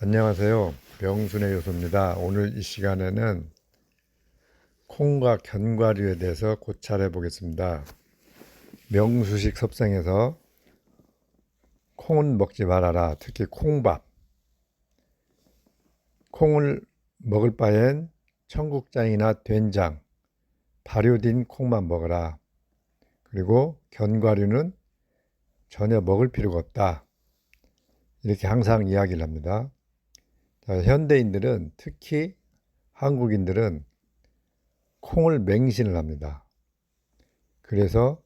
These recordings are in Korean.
안녕하세요. 명순의 요소입니다. 오늘 이 시간에는 콩과 견과류에 대해서 고찰해 보겠습니다. 명수식 섭성에서 콩은 먹지 말아라. 특히 콩밥. 콩을 먹을 바엔 청국장이나 된장, 발효된 콩만 먹어라. 그리고 견과류는 전혀 먹을 필요가 없다. 이렇게 항상 이야기를 합니다. 자, 현대인들은 특히 한국인들은 콩을 맹신을 합니다. 그래서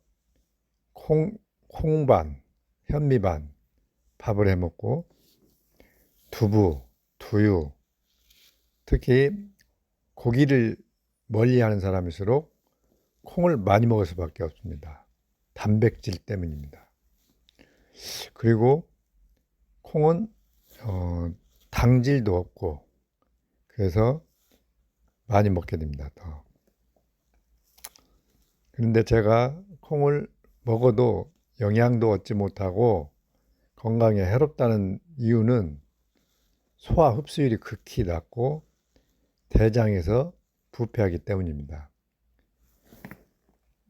콩반, 현미반 밥을 해 먹고 두부, 두유, 특히 고기를 멀리하는 사람일수록 콩을 많이 먹을 수밖에 없습니다. 단백질 때문입니다. 그리고 콩은 당질도 없고 그래서 많이 먹게 됩니다. 더. 그런데 제가 콩을 먹어도 영양도 얻지 못하고 건강에 해롭다는 이유는 소화 흡수율이 극히 낮고 대장에서 부패하기 때문입니다.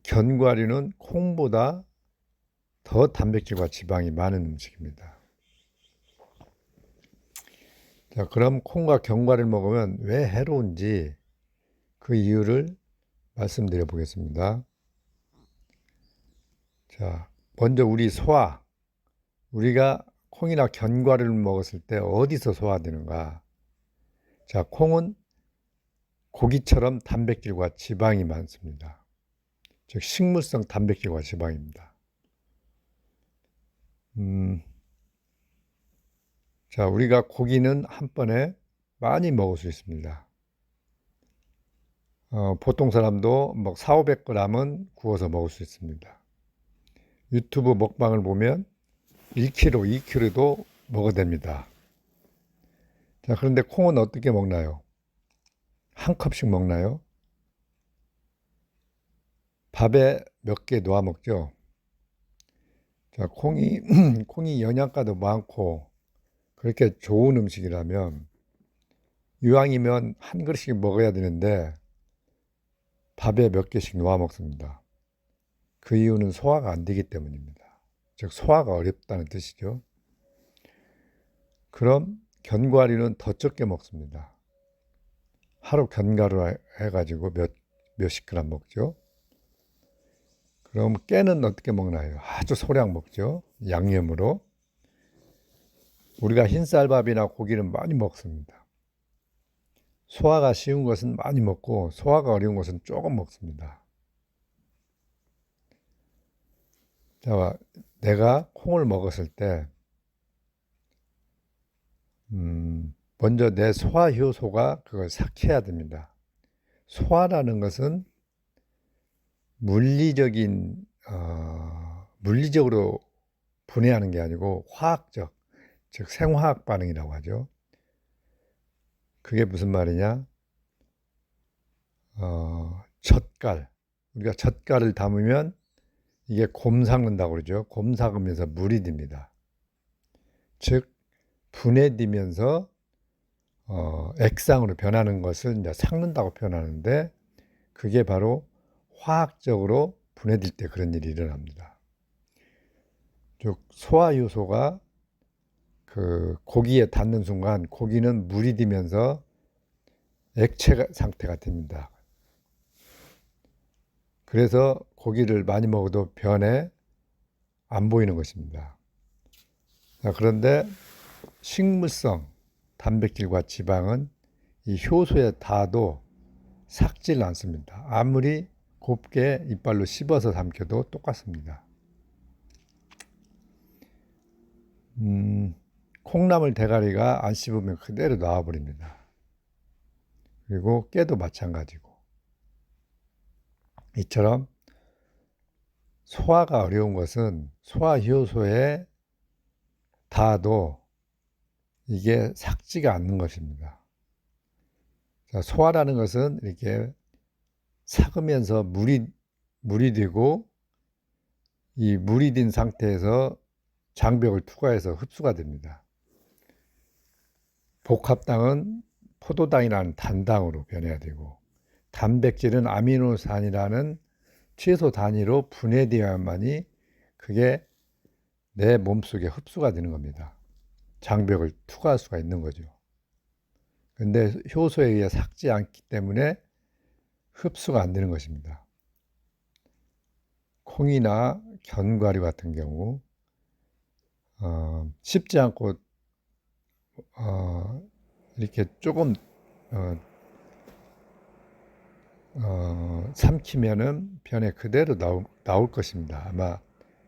견과류는 콩보다 더 단백질과 지방이 많은 음식입니다. 자, 그럼 콩과 견과류를 먹으면 왜 해로운지 그 이유를 말씀드려 보겠습니다. 자, 먼저 우리 소화. 우리가 콩이나 견과류를 먹었을 때 어디서 소화되는가? 자, 콩은 고기처럼 단백질과 지방이 많습니다. 즉 식물성 단백질과 지방입니다. 자, 우리가 고기는 한 번에 많이 먹을 수 있습니다. 보통 사람도 뭐 400~500g은 구워서 먹을 수 있습니다. 유튜브 먹방을 보면 1kg, 2kg도 먹어댑니다. 자, 그런데 콩은 어떻게 먹나요? 한 컵씩 먹나요? 밥에 몇 개 놓아 먹죠. 자, 콩이 영양가도 많고 그렇게 좋은 음식이라면 이왕이면 한 그릇씩 먹어야 되는데 밥에 몇 개씩 놓아 먹습니다. 그 이유는 소화가 안 되기 때문입니다. 즉 소화가 어렵다는 뜻이죠. 그럼 견과류는 더 적게 먹습니다. 하루 견과류 해가지고 몇십 그램 먹죠. 그럼 깨는 어떻게 먹나요? 아주 소량 먹죠. 양념으로. 우리가 흰쌀밥이나 고기는 많이 먹습니다. 소화가 쉬운 것은 많이 먹고 소화가 어려운 것은 조금 먹습니다. 자, 내가 콩을 먹었을 때 먼저 내 소화 효소가 그걸 삭혀야 됩니다. 소화라는 것은 물리적으로 분해하는 게 아니고 화학적, 즉 생화학 반응이라고 하죠. 그게 무슨 말이냐? 젓갈. 우리가 젓갈을 담으면 이게 곰 삭는다고 그러죠. 곰 삭으면서 물이 듭니다. 즉 분해되면서 액상으로 변하는 것을 이제 삭는다고 표현하는데 그게 바로 화학적으로 분해될 때 그런 일이 일어납니다. 즉 소화 요소가 그 고기에 닿는 순간 고기는 물이 되면서 액체 상태가 됩니다. 그래서 고기를 많이 먹어도 변해 안 보이는 것입니다. 자, 그런데 식물성 단백질과 지방은 이 효소에 닿아도 삭질 않습니다. 아무리 곱게 이빨로 씹어서 삼켜도 똑같습니다. 콩나물 대가리가 안 씹으면 그대로 나와버립니다. 그리고 깨도 마찬가지고. 이처럼 소화가 어려운 것은 소화 효소에 닿아도 이게 삭지가 않는 것입니다. 자, 소화라는 것은 이렇게 삭으면서 물이 되고 이 물이 된 상태에서 장벽을 투과해서 흡수가 됩니다. 복합당은 포도당이라는 단당으로 변해야 되고, 단백질은 아미노산이라는 채소 단위로 분해되어야만이 그게 내 몸속에 흡수가 되는 겁니다. 장벽을 투과할 수가 있는 거죠. 근데 효소에 의해 삭지 않기 때문에 흡수가 안 되는 것입니다. 콩이나 견과류 같은 경우 씹지 않고 이렇게 조금 삼키면은 변에 그대로 나올 것입니다. 아마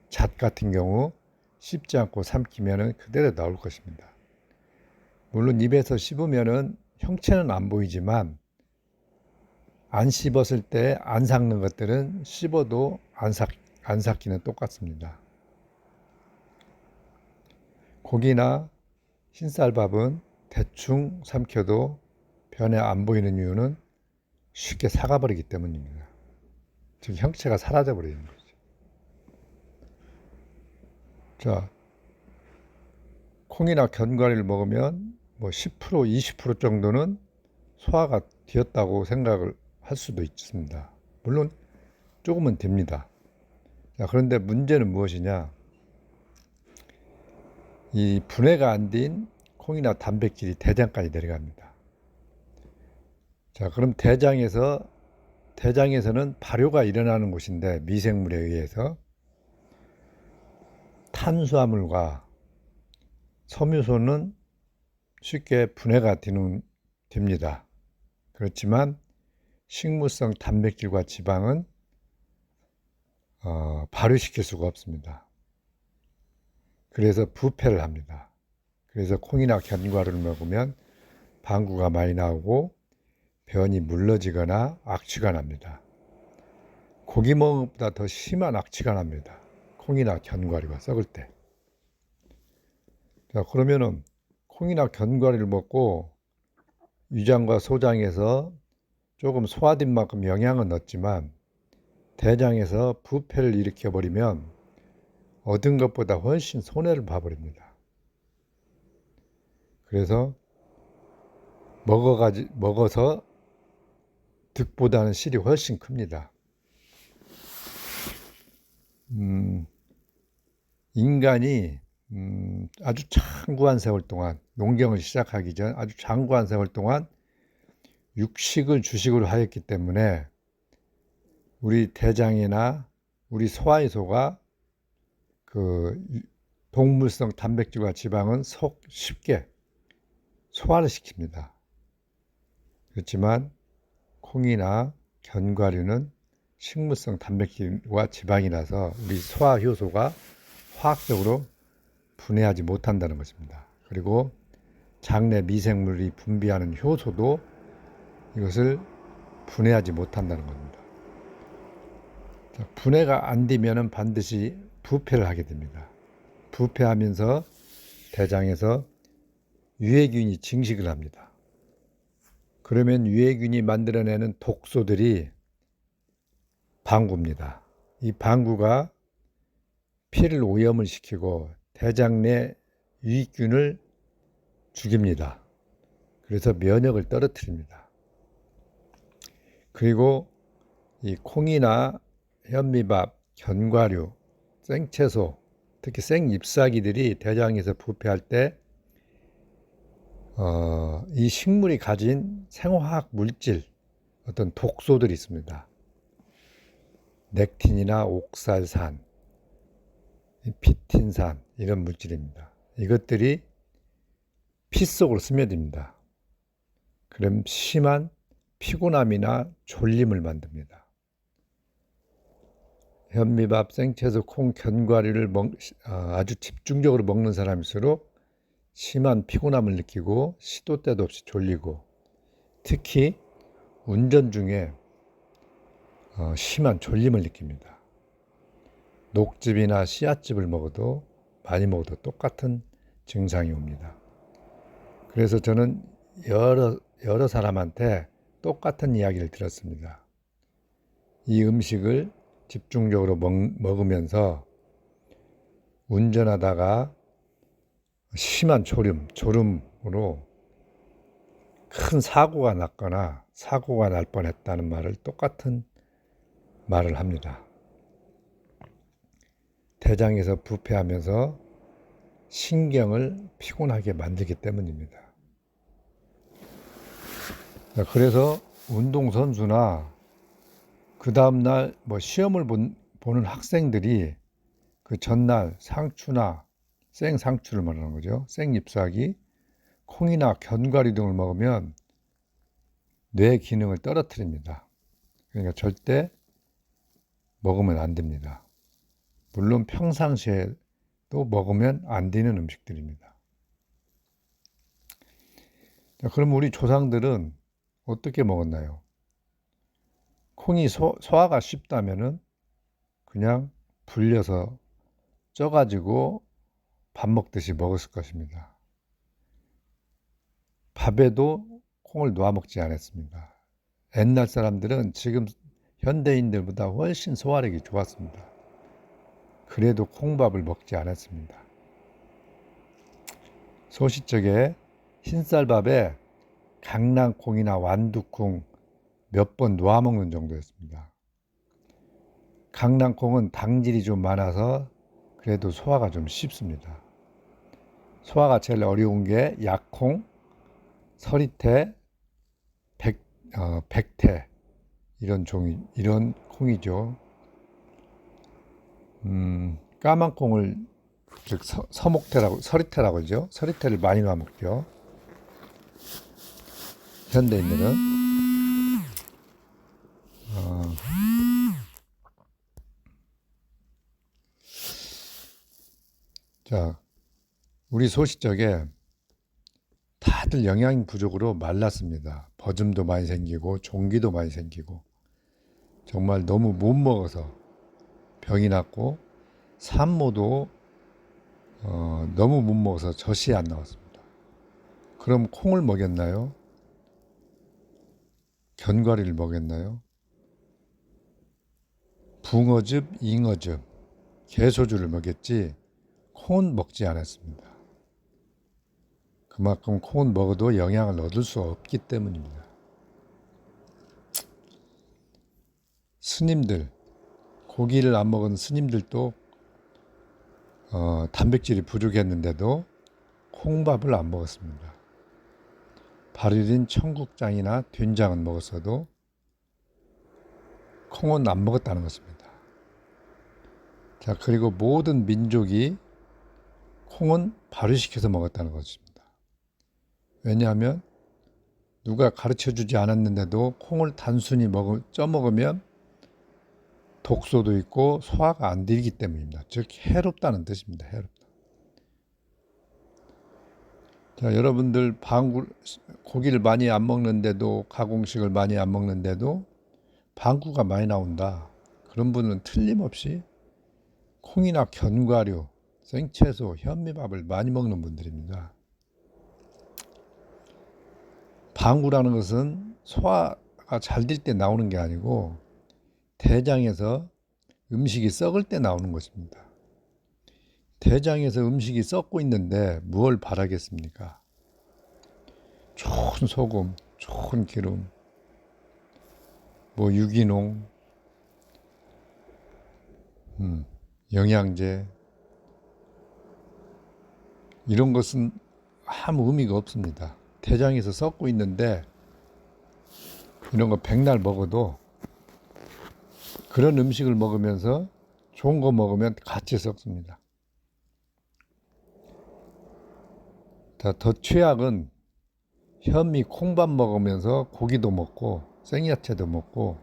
잣 같은 경우 씹지 않고 삼키면은 그대로 나올 것입니다. 물론 입에서 씹으면은 형체는 안 보이지만 안 씹었을 때 안 삭는 것들은 씹어도 안 삭히는 똑같습니다. 고기나 흰쌀밥은 대충 삼켜도 변에 안 보이는 이유는 쉽게 삭아버리기 때문입니다. 즉 형체가 사라져 버리는 거죠. 자, 콩이나 견과류를 먹으면 뭐 10%, 20% 정도는 소화가 되었다고 생각을 할 수도 있습니다. 물론 조금은 됩니다. 자, 그런데 문제는 무엇이냐? 이 분해가 안 된 콩이나 단백질이 대장까지 내려갑니다. 자, 그럼 대장에서는 발효가 일어나는 곳인데 미생물에 의해서 탄수화물과 섬유소는 쉽게 분해가 됩니다. 그렇지만 식물성 단백질과 지방은 발효시킬 수가 없습니다. 그래서 부패를 합니다. 그래서 콩이나 견과류를 먹으면 방구가 많이 나오고 변이 물러지거나 악취가 납니다. 고기 먹은 것보다 더 심한 악취가 납니다. 콩이나 견과류가 썩을 때. 자, 그러면은 콩이나 견과류를 먹고 위장과 소장에서 조금 소화된 만큼 영양은 얻지만 대장에서 부패를 일으켜버리면 얻은 것보다 훨씬 손해를 봐버립니다. 그래서 먹어서 득보다는 실이 훨씬 큽니다. 인간이 아주 장구한 세월 동안, 농경을 시작하기 전 아주 장구한 세월 동안 육식을 주식으로 하였기 때문에 우리 대장이나 우리 소화효소가 그 동물성 단백질과 지방은 쉽게 소화를 시킵니다. 그렇지만 콩이나 견과류는 식물성 단백질과 지방이라서 우리 소화효소가 화학적으로 분해하지 못한다는 것입니다. 그리고 장내 미생물이 분비하는 효소도 이것을 분해하지 못한다는 겁니다. 자, 분해가 안 되면 반드시 부패를 하게 됩니다. 부패하면서 대장에서 유해균이 증식을 합니다. 그러면 유해균이 만들어내는 독소들이 방구입니다. 이 방구가 피를 오염을 시키고 대장 내 유익균을 죽입니다. 그래서 면역을 떨어뜨립니다. 그리고 이 콩이나 현미밥, 견과류, 생채소, 특히 생잎사귀들이 대장에서 부패할 때 이 식물이 가진 생화학 물질, 어떤 독소들이 있습니다. 렉틴이나 옥살산, 피틴산 이런 물질입니다. 이것들이 피 속으로 스며듭니다. 그럼 심한 피곤함이나 졸림을 만듭니다. 현미밥, 생채소, 콩, 견과류를 아주 집중적으로 먹는 사람일수록 심한 피곤함을 느끼고 시도 때도 없이 졸리고 특히 운전 중에 심한 졸림을 느낍니다. 녹즙이나 씨앗즙을 많이 먹어도 똑같은 증상이 옵니다. 그래서 저는 여러 사람한테 똑같은 이야기를 들었습니다. 이 음식을 집중적으로 먹으면서 운전하다가 심한 졸음으로 큰 사고가 났거나 사고가 날 뻔했다는 말을 똑같은 말을 합니다. 대장에서 부패하면서 신경을 피곤하게 만들기 때문입니다. 그래서 운동선수나 그 다음날 시험을 보는 학생들이 그 전날 상추나 생상추를 말하는 거죠. 생잎사귀, 콩이나 견과류 등을 먹으면 뇌 기능을 떨어뜨립니다. 그러니까 절대 먹으면 안 됩니다. 물론 평상시에도 먹으면 안 되는 음식들입니다. 자, 그럼 우리 조상들은 어떻게 먹었나요? 콩이 소화가 쉽다면은 그냥 불려서 쪄가지고 밥 먹듯이 먹었을 것입니다. 밥에도 콩을 놓아 먹지 않았습니다. 옛날 사람들은 지금 현대인들보다 훨씬 소화력이 좋았습니다. 그래도 콩밥을 먹지 않았습니다. 소시적에 흰쌀밥에 강낭콩이나 완두콩 몇 번 놓아 먹는 정도였습니다. 강낭콩은 당질이 좀 많아서 그래도 소화가 좀 쉽습니다. 소화가 제일 어려운 게 약콩, 서리태, 백태 이런 콩이죠. 까만 콩을 즉 서리태라고 그러죠. 서리태를 많이 넣어 먹죠. 현대인들은 자, 우리 소시적에 다들 영양 부족으로 말랐습니다. 버즘도 많이 생기고 종기도 많이 생기고 정말 너무 못 먹어서 병이 났고 산모도 너무 못 먹어서 젖이 안 나왔습니다. 그럼 콩을 먹였나요? 견과류를 먹였나요? 붕어즙, 잉어즙, 개소주를 먹였지 콩은 먹지 않았습니다. 그만큼 콩은 먹어도 영양을 얻을 수 없기 때문입니다. 스님들, 고기를 안 먹은 스님들도 단백질이 부족했는데도 콩밥을 안 먹었습니다. 발효된 청국장이나 된장은 먹었어도 콩은 안 먹었다는 것입니다. 자, 그리고 모든 민족이 콩은 발효시켜서 먹었다는 것입니다. 왜냐하면 누가 가르쳐주지 않았는데도 콩을 단순히 쪄 먹으면 독소도 있고 소화가 안 되기 때문입니다. 즉 해롭다는 뜻입니다. 해롭다. 자, 여러분들 고기를 많이 안 먹는데도 가공식을 많이 안 먹는데도 방구가 많이 나온다. 그런 분은 틀림없이 콩이나 견과류, 생채소, 현미밥을 많이 먹는 분들입니다. 방구라는 것은 소화가 잘 될 때 나오는 게 아니고 대장에서 음식이 썩을 때 나오는 것입니다. 대장에서 음식이 썩고 있는데 무엇을 바라겠습니까? 좋은 소금, 좋은 기름, 유기농, 영양제 이런 것은 아무 의미가 없습니다. 대장에서 썩고 있는데 이런 거 백날 먹어도 그런 음식을 먹으면서 좋은 거 먹으면 같이 썩습니다. 더 최악은 현미 콩밥 먹으면서 고기도 먹고 생야채도 먹고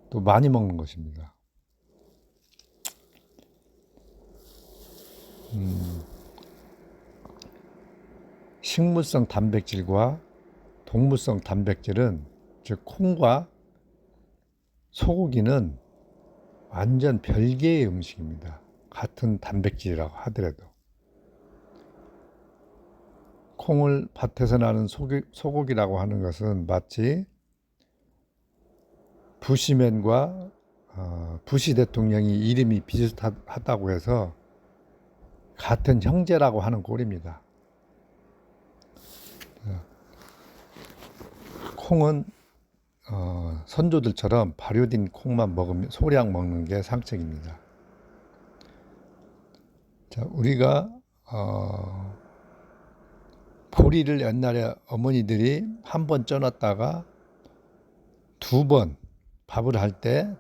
또 많이 먹는 것입니다. 식물성 단백질과 동물성 단백질은 즉 콩과 소고기는 완전 별개의 음식입니다. 같은 단백질이라고 하더라도 콩을 밭에서 나는 소고기라고 하는 것은 마치 부시맨과 부시 대통령이 이름이 비슷하다고 해서 같은 형제라고 하는 꼴입니다. 콩은 선조들처럼 발효된 콩만 먹으면 소량 먹는 게 상책입니다. 자, 우리가 보리를 옛날에 어머니들이 한 번 쪄놨다가 2번 밥을 할 때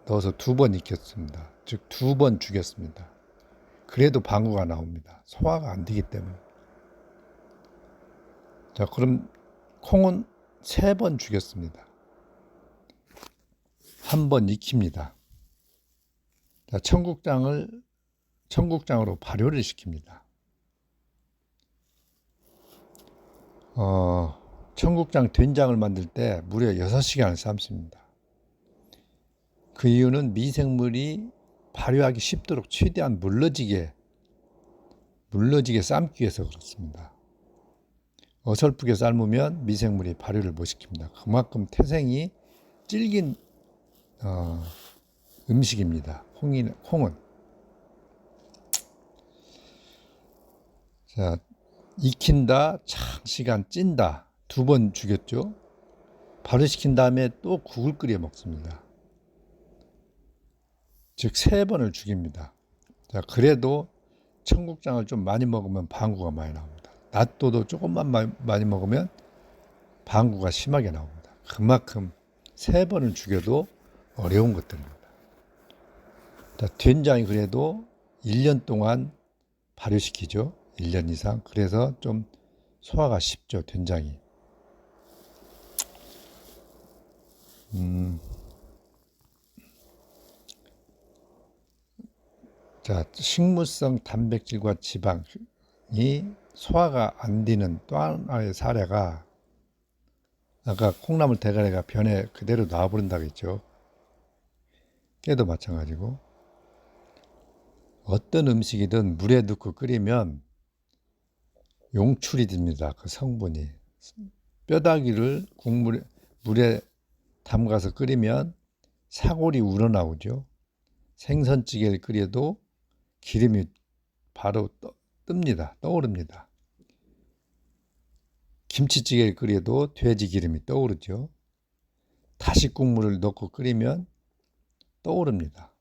넣어서 2번 익혔습니다. 즉 2번 죽였습니다. 그래도 방구가 나옵니다. 소화가 안 되기 때문에. 자, 그럼 콩은 3번 죽였습니다. 한 번 익힙니다. 자, 청국장으로 발효를 시킵니다. 청국장 된장을 만들 때 무려 6시간을 삶습니다. 그 이유는 미생물이 발효하기 쉽도록 최대한 물러지게 삶기 위해서 그렇습니다. 어설프게 삶으면 미생물이 발효를 못 시킵니다. 그만큼 태생이 질긴 음식입니다. 콩은. 자, 익힌다, 장시간 찐다. 2번 죽였죠. 발효시킨 다음에 또 국을 끓여 먹습니다. 즉 3번을 죽입니다. 자, 그래도 청국장을 좀 많이 먹으면 방구가 많이 나옵니다. 낫또도 조금만 많이 먹으면 방구가 심하게 나옵니다. 그만큼 3번을 죽여도 어려운 것들입니다. 자, 된장이 그래도 1년 동안 발효시키죠. 1년 이상. 그래서 좀 소화가 쉽죠, 된장이. 자, 식물성 단백질과 지방이 소화가 안 되는 또 하나의 사례가 아까 콩나물 대가리가 변에 그대로 놔버린다고 했죠. 깨도 마찬가지고 어떤 음식이든 물에 넣고 끓이면 용출이 됩니다. 그 성분이. 뼈다귀를 물에 담가서 끓이면 사골이 우러나오죠. 생선찌개를 끓여도 기름이 바로 떠오릅니다. 김치찌개를 끓여도 돼지 기름이 떠오르죠. 다시 국물을 넣고 끓이면 떠오릅니다.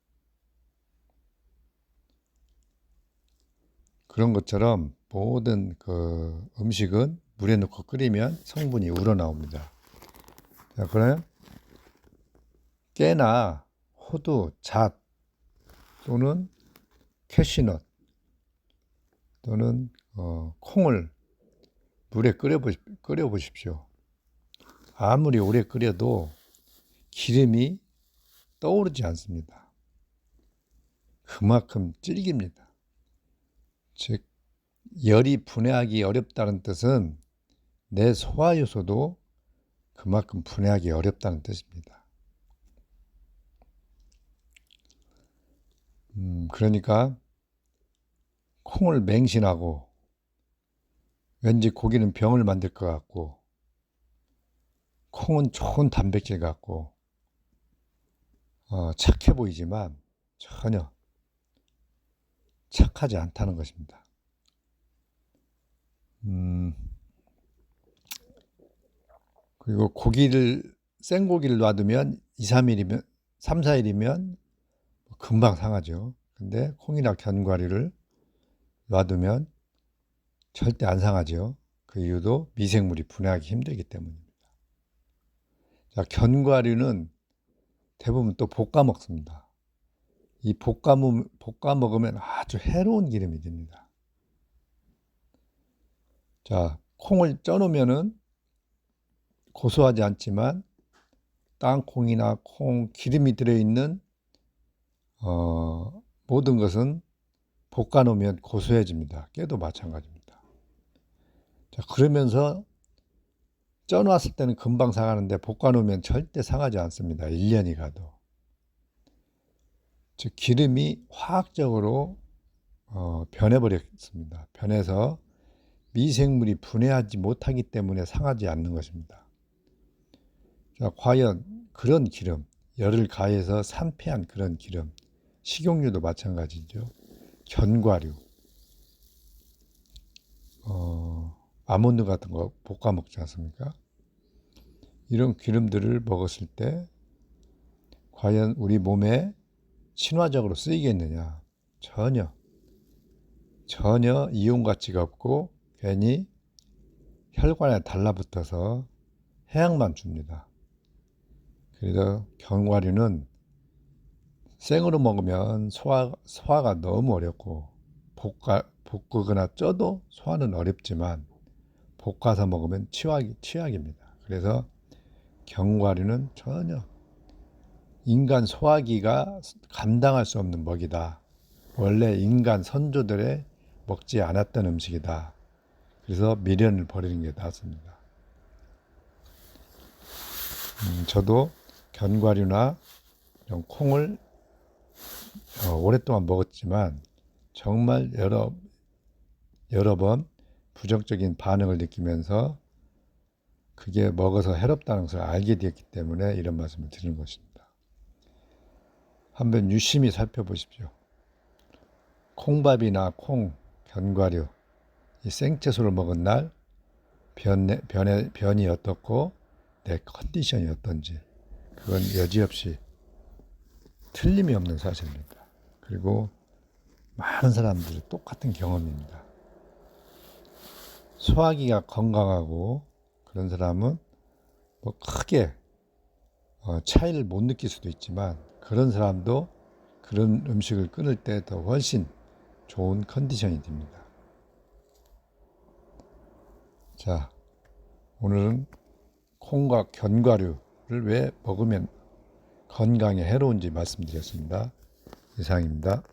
그런 것처럼 모든 그 음식은 물에 넣고 끓이면 성분이 우러나옵니다. 자, 그러면 깨나 호두, 잣 또는 캐시넛 또는 콩을 물에 끓여보십시오. 아무리 오래 끓여도 기름이 떠오르지 않습니다. 그만큼 질깁니다. 즉 열이 분해하기 어렵다는 뜻은 내 소화효소도 그만큼 분해하기 어렵다는 뜻입니다. 그러니까 콩을 맹신하고 왠지 고기는 병을 만들 것 같고 콩은 좋은 단백질 같고 착해 보이지만 전혀 착하지 않다는 것입니다. 그리고 생고기를 놔두면 2-3일이면 3-4일이면 금방 상하죠. 근데 콩이나 견과류를 놔두면 절대 안 상하죠. 그 이유도 미생물이 분해하기 힘들기 때문입니다. 자, 견과류는 대부분 또 볶아 먹습니다. 이 볶아 먹으면 아주 해로운 기름이 됩니다. 자, 콩을 쪄놓으면은 고소하지 않지만 땅콩이나 콩 기름이 들어있는 모든 것은 볶아 놓으면 고소해집니다. 깨도 마찬가지입니다. 자, 그러면서 쪄놨을 때는 금방 상하는데 볶아 놓으면 절대 상하지 않습니다. 1년이 가도. 즉 기름이 화학적으로 변해버렸습니다. 변해서 미생물이 분해하지 못하기 때문에 상하지 않는 것입니다. 자, 과연 그런 기름, 열을 가해서 산패한 그런 기름, 식용유도 마찬가지죠. 견과류, 아몬드 같은 거 볶아 먹지 않습니까? 이런 기름들을 먹었을 때 과연 우리 몸에 친화적으로 쓰이겠느냐? 전혀 이용 가치가 없고 괜히 혈관에 달라붙어서 해악만 줍니다. 그래서 견과류는 생으로 먹으면 소화가 너무 어렵고 볶거나 쪄도 소화는 어렵지만 볶아서 먹으면 취약입니다. 그래서 견과류는 전혀 인간 소화기가 감당할 수 없는 먹이다. 원래 인간 선조들의 먹지 않았던 음식이다. 그래서 미련을 버리는 게 낫습니다. 저도 견과류나 이런 콩을 오랫동안 먹었지만 정말 여러 번 부정적인 반응을 느끼면서 그게 먹어서 해롭다는 것을 알게 되었기 때문에 이런 말씀을 드리는 것입니다. 한번 유심히 살펴보십시오. 콩밥이나 콩, 견과류, 이 생채소를 먹은 날 변이 어떻고 내 컨디션이 어떤지 그건 여지없이 틀림이 없는 사실입니다. 그리고 많은 사람들이 똑같은 경험입니다. 소화기가 건강하고 그런 사람은 뭐 크게 차이를 못 느낄 수도 있지만 그런 사람도 그런 음식을 끊을 때 더 훨씬 좋은 컨디션이 됩니다. 자, 오늘은 콩과 견과류를 왜 먹으면 건강에 해로운지 말씀드렸습니다. 이상입니다.